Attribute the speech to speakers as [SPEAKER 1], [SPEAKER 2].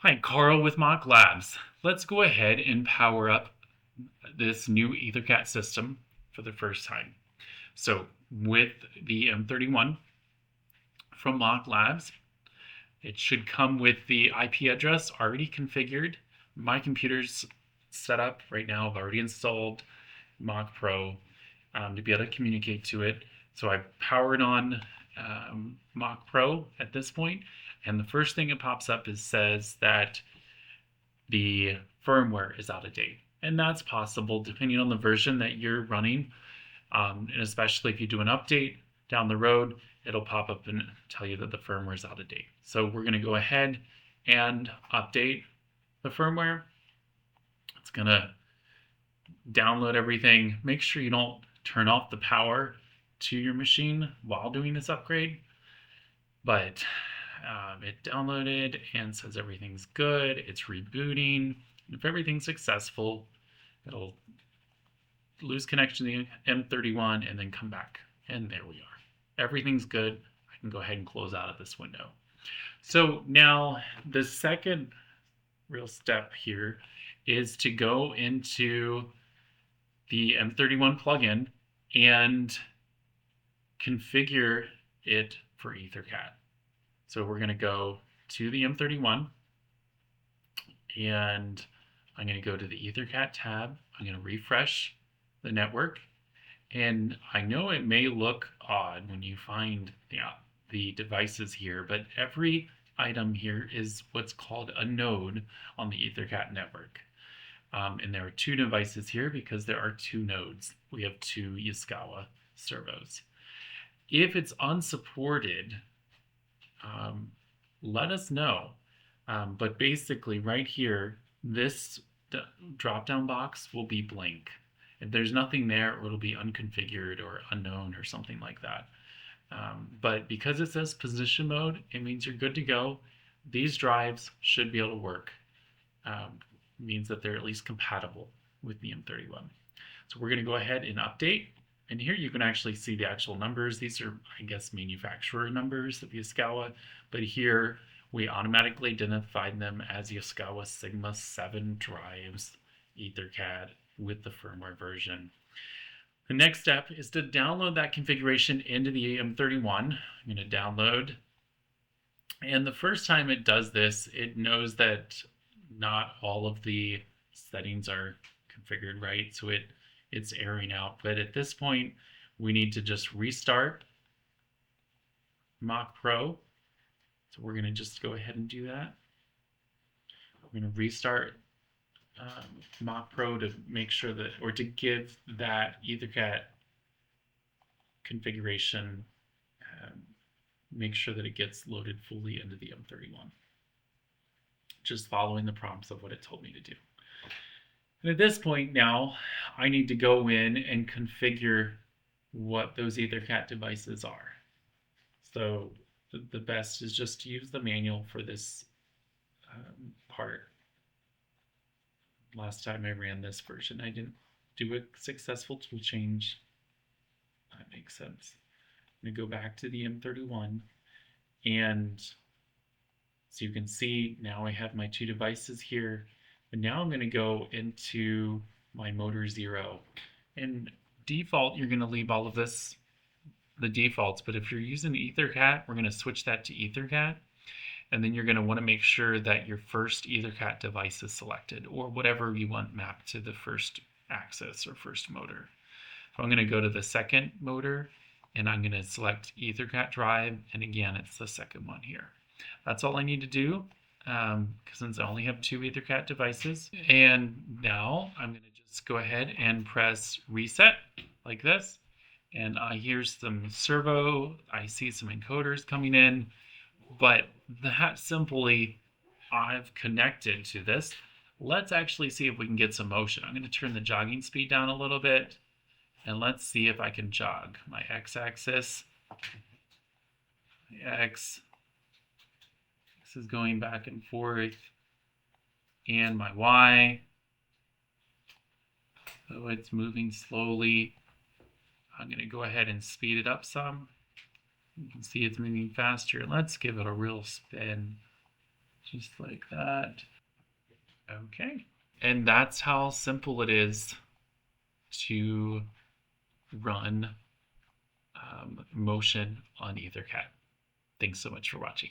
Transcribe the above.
[SPEAKER 1] Hi, Carl with MachLabs. Let's go ahead and power up this new Ethercat system for the first time. So with the M31 from MachLabs, it should come with the IP address already configured. My computer's set up right now. I've already installed MachPro to be able to communicate to it. So I powered on MachPro at this point, and the first thing it pops up says that the firmware is out of date. And that's possible depending on the version that you're running. And especially if you do an update down the road, it'll pop up and tell you that the firmware is out of date. So we're going to go ahead and update the firmware. It's going to download everything. Make sure you don't turn off the power to your machine while doing this upgrade. But it downloaded and says everything's good. It's rebooting. If everything's successful, it'll lose connection to the M31 and then come back. And there we are. Everything's good. I can go ahead and close out of this window. So now the second real step here is to go into the M31 plugin and configure it for Ethercat. So we're going to go to the M31 and I'm going to go to the Ethercat tab. I'm going to refresh the network. And I know it may look odd when you find the devices here, but every item here is what's called a node on the Ethercat network. And there are two devices here because there are two nodes. We have two Yaskawa servos. If it's unsupported, let us know. But basically right here, this drop-down box will be blank. If there's nothing there, it'll be unconfigured or unknown or something like that. But because it says position mode, it means you're good to go. These drives should be able to work. It means that they're at least compatible with the M31. So we're going to go ahead and update. And here you can actually see the actual numbers. These are, I guess, manufacturer numbers of Yaskawa. But here we automatically identified them as Yaskawa Sigma 7 drives Ethercat with the firmware version. The next step is to download that configuration into the M31. I'm going to download. And the first time it does this, it knows that not all of the settings are configured right. So it's erroring out. But at this point, we need to just restart MachPro. So we're going to just go ahead and do that. We're going to restart MachPro to make sure that, or to give that Ethercat configuration, make sure that it gets loaded fully into the M31. Just following the prompts of what it told me to do. And at this point now, I need to go in and configure what those Ethercat devices are. So the best is just to use the manual for this part. Last time I ran this version, I didn't do a successful tool change. That makes sense. I'm going to go back to the M31, and so you can see now I have my two devices here. But now I'm going to go into my motor 0. And default, you're going to leave all of this, the defaults. But if you're using Ethercat, we're going to switch that to Ethercat. And then you're going to want to make sure that your first Ethercat device is selected, or whatever you want mapped to the first axis or first motor. So I'm going to go to the second motor, and I'm going to select Ethercat drive. And again, it's the second one here. That's all I need to do. Since I only have two Ethercat devices. And now I'm going to just go ahead and press reset like this. And I hear some servo, I see some encoders coming in, but that simply I've connected to this. Let's actually see if we can get some motion. I'm going to turn the jogging speed down a little bit, and let's see if I can jog my x-axis. X is going back and forth, and my Y, so it's moving slowly. I'm going to go ahead and speed it up some. You can see it's moving faster. Let's give it a real spin. just like that. Okay. And that's how simple it is to run Motion on Ethercat. Thanks so much for watching.